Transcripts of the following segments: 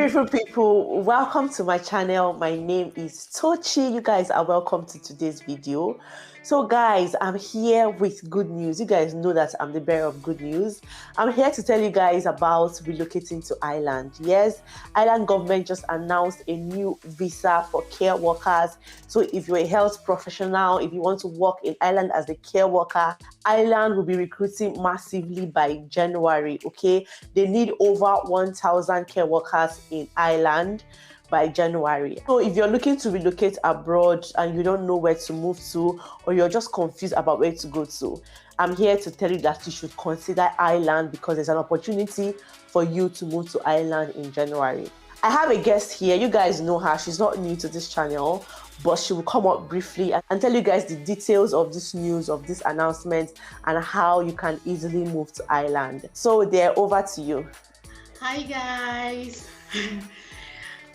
beautiful people, welcome to my channel. My name is Tochi. You guys are welcome to today's video. So guys, I'm here with good news. You guys know that I'm the bearer of good news. I'm here to tell you guys about relocating to Ireland. Yes, Ireland government just announced a new visa for care workers. So if you're a health professional, if you want to work in Ireland as a care worker, Ireland will be recruiting massively by January. Okay, they need over 1,000 care workers in Ireland by January. So if you're looking to relocate abroad and you don't know where to move to, or you're just confused about where to go to, I'm here to tell you that you should consider Ireland because there's an opportunity for you to move to Ireland in January. I have a guest here. You guys know her. She's not new to this channel, but she will come up briefly and tell you guys the details of this news, of this announcement, and how you can easily move to Ireland. So they're over to you. Hi guys.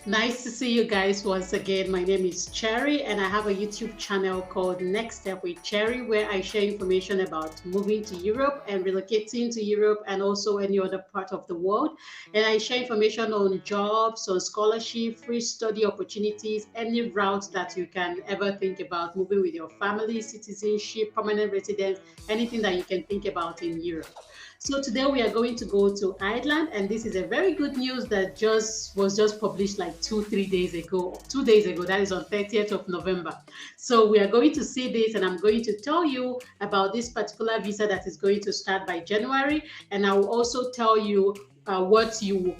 Nice to see you guys once again. My name is Cherry and I have a YouTube channel called Next Step with Cherry where I share information about moving to Europe and relocating to Europe and also any other part of the world. And I share information on jobs, on scholarship, free study opportunities, any route that you can ever think about moving with your family, citizenship, permanent residence, anything that you can think about in Europe. So today we are going to go to Ireland, and this is a very good news that was just published like 2-3 days ago. 2 days ago, that is on 30th of November. So we are going to see this, and I'm going to tell you about this particular visa that is going to start by January, and I will also tell you what you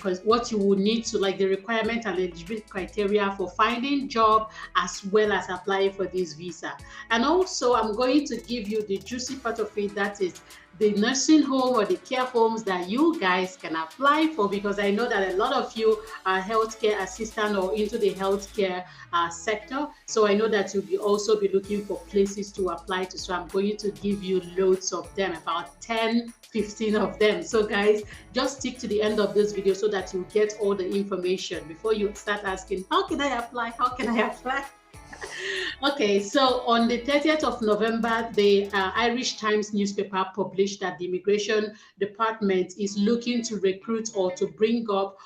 will need to, like the requirement and eligibility criteria for finding job as well as applying for this visa. And also I'm going to give you the juicy part of it, that is the nursing home or the care homes that you guys can apply for, because I know that a lot of you are healthcare assistant or into the healthcare sector. So I know that you'll also be looking for places to apply to. So I'm going to give you loads of them, about 10-15 of them. So guys, just stick to the end of this video so that you get all the information before you start asking, how can I apply? How can I apply? Okay, so on the 30th of November, the Irish Times newspaper published that the Immigration Department is looking to recruit or to bring up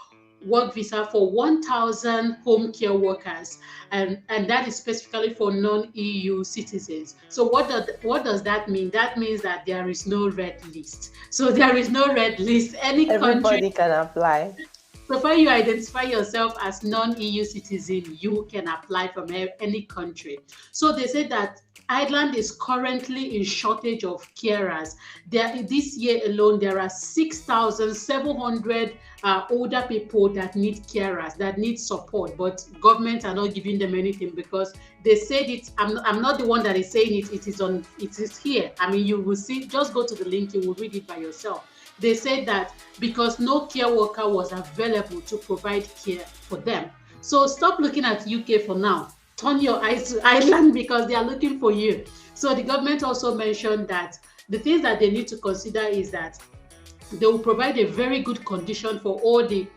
work visa for 1,000 home care workers, and that is specifically for non-EU citizens. So what does that mean? That means that there is no red list. So there is no red list. Everybody can apply. So far you identify yourself as non-EU citizen, you can apply from any country. So they said that Ireland is currently in shortage of carers. This year alone, there are 6,700 older people that need carers, that need support, but government are not giving them anything because they said it. I'm not the one that is saying it. It is here. I mean, you will see. Just go to the link. You will read it by yourself. They said that because no care worker was available to provide care for them. So stop looking at UK for now. Turn your eyes to Ireland because they are looking for you. So the government also mentioned that the things that they need to consider is that they will provide a very good condition for all the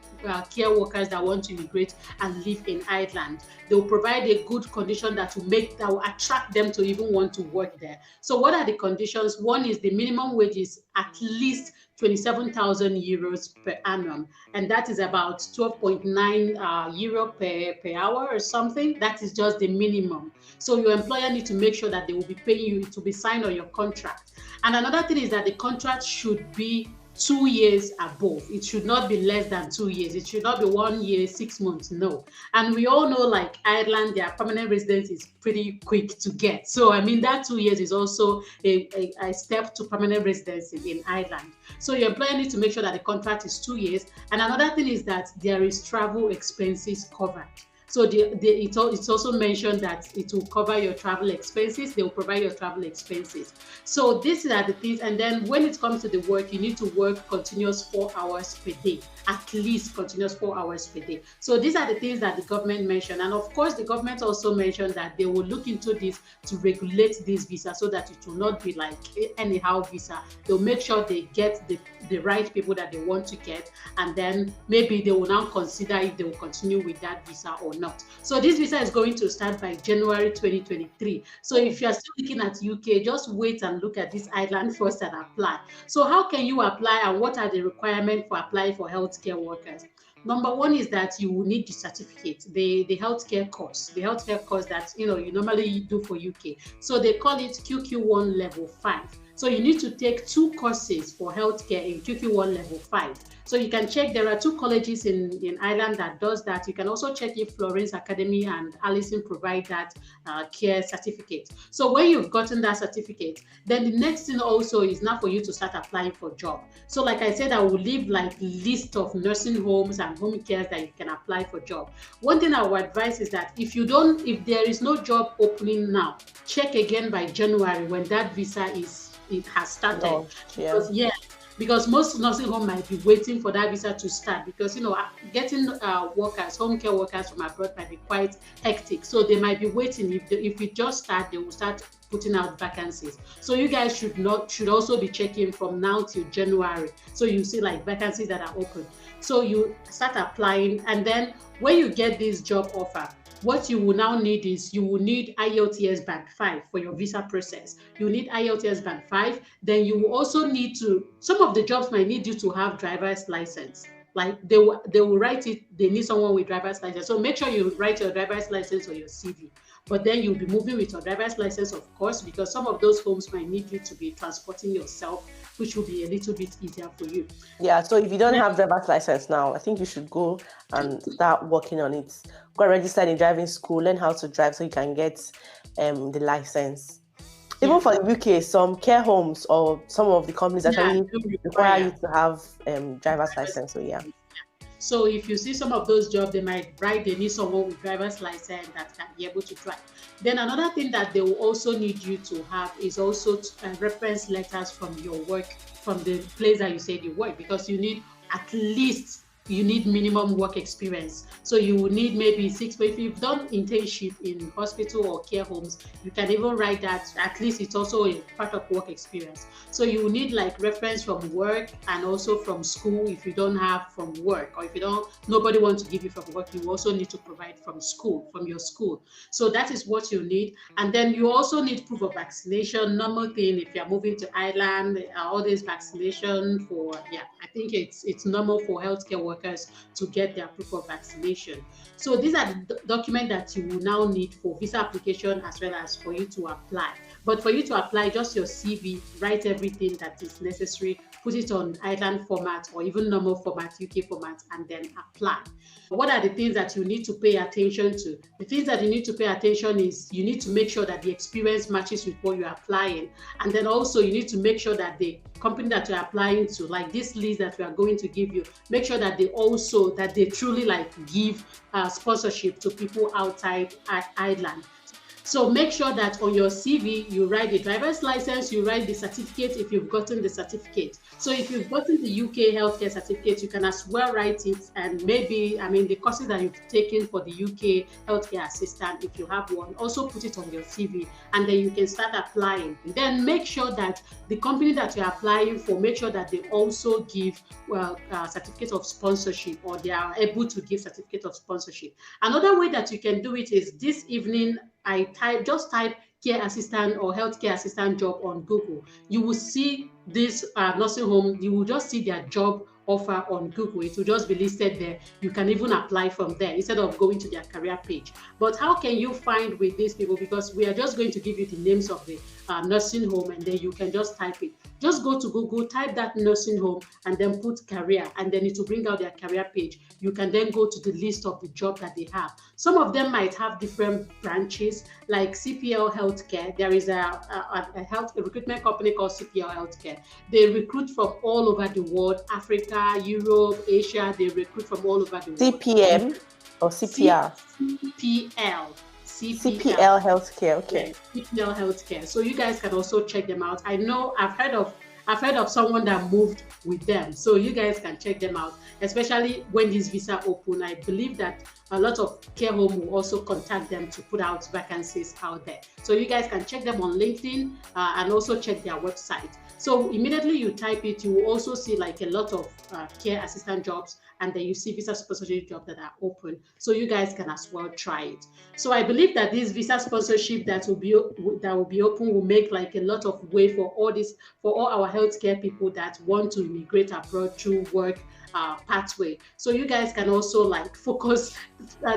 care workers that want to immigrate and live in Ireland. They will provide a good condition that will attract them to even want to work there. So what are the conditions? One is the minimum wage is at least 27,000 euros per annum, and that is about 12.9 euro per hour or something. That is just the minimum. So your employer needs to make sure that they will be paying you to be signed on your contract. And another thing is that the contract should be 2 years above. It should not be less than 2 years. It should not be 1 year, 6 months. No. And we all know, like Ireland, their permanent residence is pretty quick to get. So I mean that 2 years is also a step to permanent residency in Ireland. So your employer needs to make sure that the contract is 2 years. And another thing is that there is travel expenses covered. So it's also mentioned that it will cover your travel expenses. They will provide your travel expenses. So these are the things. And then when it comes to the work, you need to work continuous 4 hours per day, at least continuous 4 hours per day. So these are the things that the government mentioned. And of course, the government also mentioned that they will look into this to regulate this visa so that it will not be like anyhow visa. They'll make sure they get the right people that they want to get. And then maybe they will now consider if they will continue with that visa or not. So this visa is going to start by January 2023. So if you are still looking at UK, just wait and look at this Ireland first and apply. So how can you apply and what are the requirements for applying for healthcare workers? Number one is that you will need the certificate, the healthcare course that you normally do for UK. So they call it QQ1 level 5. So you need to take 2 courses for healthcare in QQ1 level 5. So you can check, there are 2 colleges in Ireland that does that. You can also check if Florence Academy and Allison provide that care certificate. So when you've gotten that certificate, then the next thing also is now for you to start applying for job. So like I said, I will leave like list of nursing homes and home cares that you can apply for job. One thing I would advise is that if there is no job opening now, check again by January when that visa has started. Because most nursing home might be waiting for that visa to start, because getting home care workers from abroad might be quite hectic. So they might be waiting. If it just start, they will start putting out vacancies. So you guys should also be checking from now till January. So you see like vacancies that are open. So you start applying, and then when you get this job offer, what you will now need is you will need IELTS Band 5 for your visa process. You need IELTS Band 5. Then you will also need some of the jobs might need you to have driver's license. Like they will write it, they need someone with driver's license. So make sure you write your driver's license on your CV. But then you'll be moving with your driver's license, of course, because some of those homes might need you to be transporting yourself, which will be a little bit easier for you. Yeah, so if you don't have driver's license now, I think you should go and start working on it. Go register in driving school, learn how to drive so you can get the license. Even for the UK, some care homes or some of the companies actually require you to have driver's license. So yeah. So if you see some of those jobs, they might write they need someone with driver's license that can be able to drive. Then another thing that they will also need you to have is also reference letters from your work, from the place that you said you work, because you need minimum work experience. So you will need maybe 6, but if you've done internship in hospital or care homes, you can even write that at least it's also a part of work experience. So you will need like reference from work and also from school if you don't have from work, or if nobody wants to give you from work, you also need to provide from your school. So that is what you need. And then you also need proof of vaccination, normal thing if you're moving to Ireland, all this vaccination I think it's normal for healthcare workers to get their proof of vaccination. So these are the documents that you will now need for visa application as well as for you to apply. But for you to apply, just your CV, write everything that is necessary, put it on Ireland format or even normal format, UK format, and then apply. What are the things that you need to pay attention to? The things that you need to pay attention is you need to make sure that the experience matches with what you're applying. And then also you need to make sure that the company that you're applying to, like this list that we are going to give you, make sure that they truly like give sponsorship to people outside Ireland. So make sure that on your CV, you write the driver's license, you write the certificate if you've gotten the certificate. So if you've gotten the UK healthcare certificate, you can as well write it, and maybe, the courses that you've taken for the UK healthcare assistant, if you have one, also put it on your CV, and then you can start applying. Then make sure that the company that you're applying for, make sure that they also give certificate of sponsorship, or they are able to give certificate of sponsorship. Another way that you can do it is this evening, just type care assistant or healthcare assistant job on Google. You will see this nursing home, you will just see their job offer on Google. It will just be listed there. You can even apply from there instead of going to their career page. But how can you find with these people? Because we are just going to give you the names of the nursing home, and then you can just type it. Just go to Google, type that nursing home, and then put career, and then it will bring out their career page. You can then go to the list of the job that they have. Some of them might have different branches, like Cpl Healthcare. There is a recruitment company called Cpl Healthcare. They recruit from all over the world, Africa, Europe, Asia. They recruit from all over the world. CPM or CPR? Cpl Healthcare. Okay. Cpl Healthcare. So you guys can also check them out. I know I've heard of someone that moved with them, so you guys can check them out, especially when this visa open. I believe that a lot of care home will also contact them to put out vacancies out there. So you guys can check them on LinkedIn and also check their website. So immediately you type it, you will also see like a lot of care assistant jobs, and then you see visa sponsorship jobs that are open. So you guys can as well try it. So I believe that this visa sponsorship that will be open will make like a lot of way for all our healthcare people that want to immigrate abroad through work pathway. So you guys can also like focus,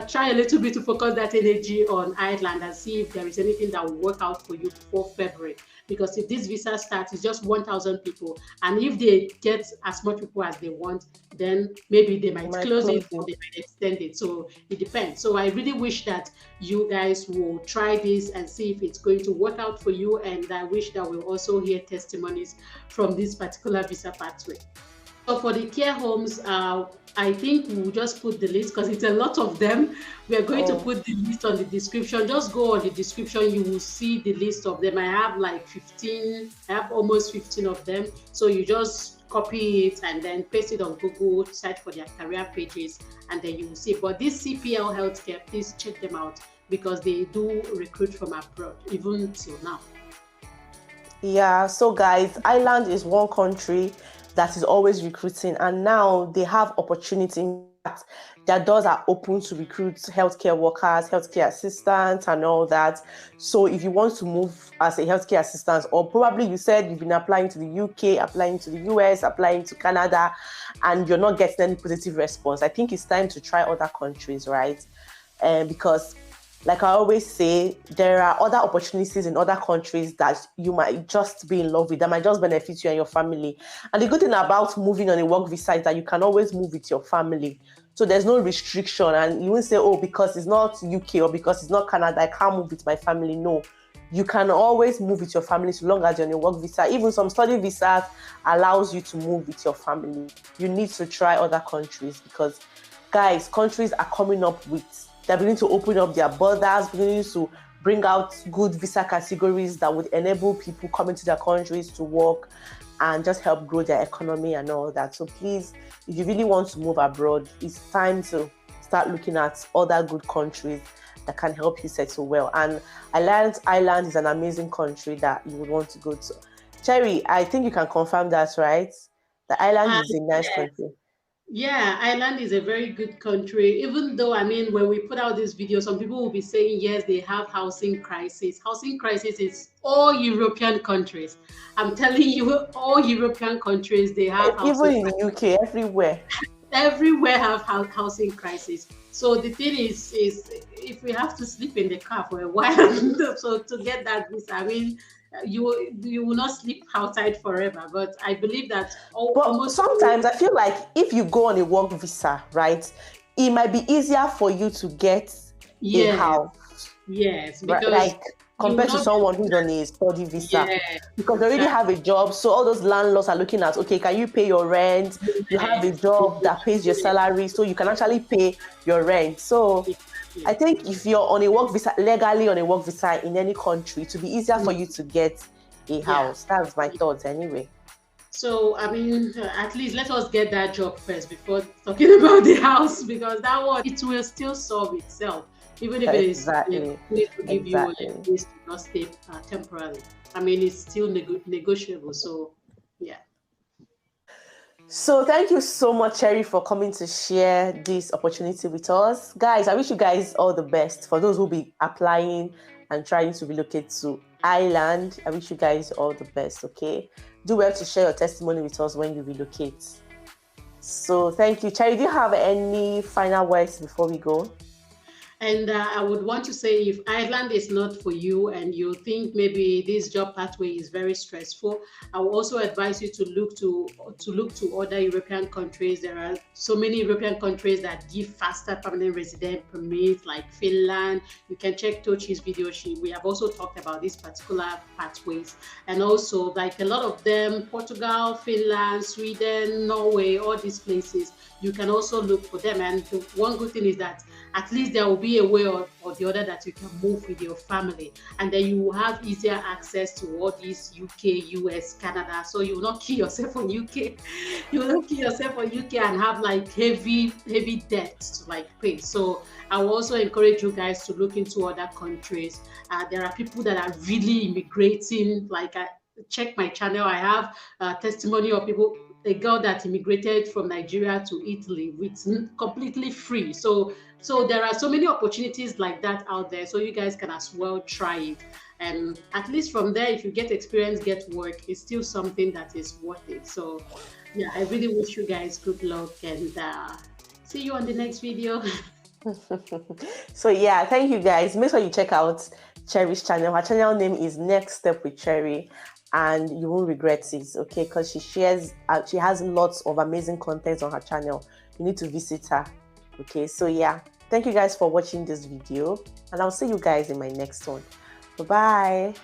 try a little bit to focus that energy on Ireland and see if there is anything that will work out for you before February. Because if this visa starts, it's just 1,000 people. And if they get as much people as they want, then maybe they might close it or they might extend it. So it depends. So I really wish that you guys will try this and see if it's going to work out for you. And I wish that we'll also hear testimonies from this particular visa pathway. So for the care homes, I think we'll just put the list because it's a lot of them. We are going to put the list on the description. Just go on the description, you will see the list of them. I have like 15, I have almost 15 of them. So you just copy it and then paste it on Google, search for their career pages, and then you will see. But this Cpl Healthcare, please check them out because they do recruit from abroad, even till now. Yeah, so guys, Ireland is one country that is always recruiting, and now they have opportunity. Their doors are open to recruit healthcare workers, healthcare assistants, and all that. So if you want to move as a healthcare assistant, or probably you said you've been applying to the UK, applying to the US, applying to Canada, and you're not getting any positive response, I think it's time to try other countries, right? Because like I always say, there are other opportunities in other countries that you might just be in love with, that might just benefit you and your family. And the good thing about moving on a work visa is that you can always move with your family. So there's no restriction, and you won't say, oh, because it's not UK or because it's not Canada, I can't move with my family. No, you can always move with your family so long as you're on a work visa. Even some study visas allows you to move with your family. You need to try other countries because, guys, countries are coming up with, they're beginning to open up their borders, beginning to bring out good visa categories that would enable people coming to their countries to work and just help grow their economy and all that. So please, if you really want to move abroad, it's time to start looking at other good countries that can help you settle well. And Ireland is an amazing country that you would want to go to. Cherry, I think you can confirm that, right? The Ireland is a nice country. Yeah, Ireland is a very good country, even though, I mean, when we put out this video, some people will be saying, yes, they have housing crisis. Housing crisis is all European countries. I'm telling you, all European countries, they have housing even in the UK, everywhere. Everywhere have housing crisis. So the thing is if we have to sleep in the car for a while, so to get that visa, I mean, you will not sleep outside forever, but I believe that almost sometimes I feel like if you go on a work visa, right, it might be easier for you to get a house. Yes, because like compared to someone who's on a study visa, because they already have a job. So all those landlords are looking at, okay, can you pay your rent? You have a job that pays your salary, so you can actually pay your rent. So I think if you're on a work visa, legally on a work visa in any country, to be easier for you to get a house. That's my thoughts anyway. So, I mean, at least let us get that job first before talking about the house, because that one, it will still solve itself, even if it is to give you a place to not stay temporarily. I mean, it's still negotiable. So, yeah. So thank you so much, Cherry, for coming to share this opportunity with us. Guys, I wish you guys all the best. For those who will be applying and trying to relocate to Ireland, I wish you guys all the best, okay? Do well to share your testimony with us when you relocate. So thank you. Cherry, do you have any final words before we go? And I would want to say, if Ireland is not for you and you think maybe this job pathway is very stressful, I will also advise you to look to other European countries. There are so many European countries that give faster permanent resident permits, like Finland. You can check Tochi's video. We have also talked about these particular pathways. And also, like a lot of them, Portugal, Finland, Sweden, Norway, all these places, you can also look for them. And the one good thing is that at least there will be a way or the other that you can move with your family, and then you will have easier access to all these UK, US, Canada. So you will not kill yourself on UK. You will not kill yourself on UK and have like heavy debts to like pay. So I will also encourage you guys to look into other countries. There are people that are really immigrating. Like check my channel. I have testimony of people. A girl that immigrated from Nigeria to Italy with completely free. So there are so many opportunities like that out there. So you guys can as well try it. And at least from there, if you get experience, get work, it's still something that is worth it. So Yeah, I really wish you guys good luck, and see you on the next video. So yeah, thank you guys. Make sure you check out Cherry's channel. Her channel name is Next Step with Cherry, and you won't regret it, okay? Because she has lots of amazing content on her channel. You need to visit her, okay? So yeah, thank you guys for watching this video, and I'll see you guys in my next one. Bye bye.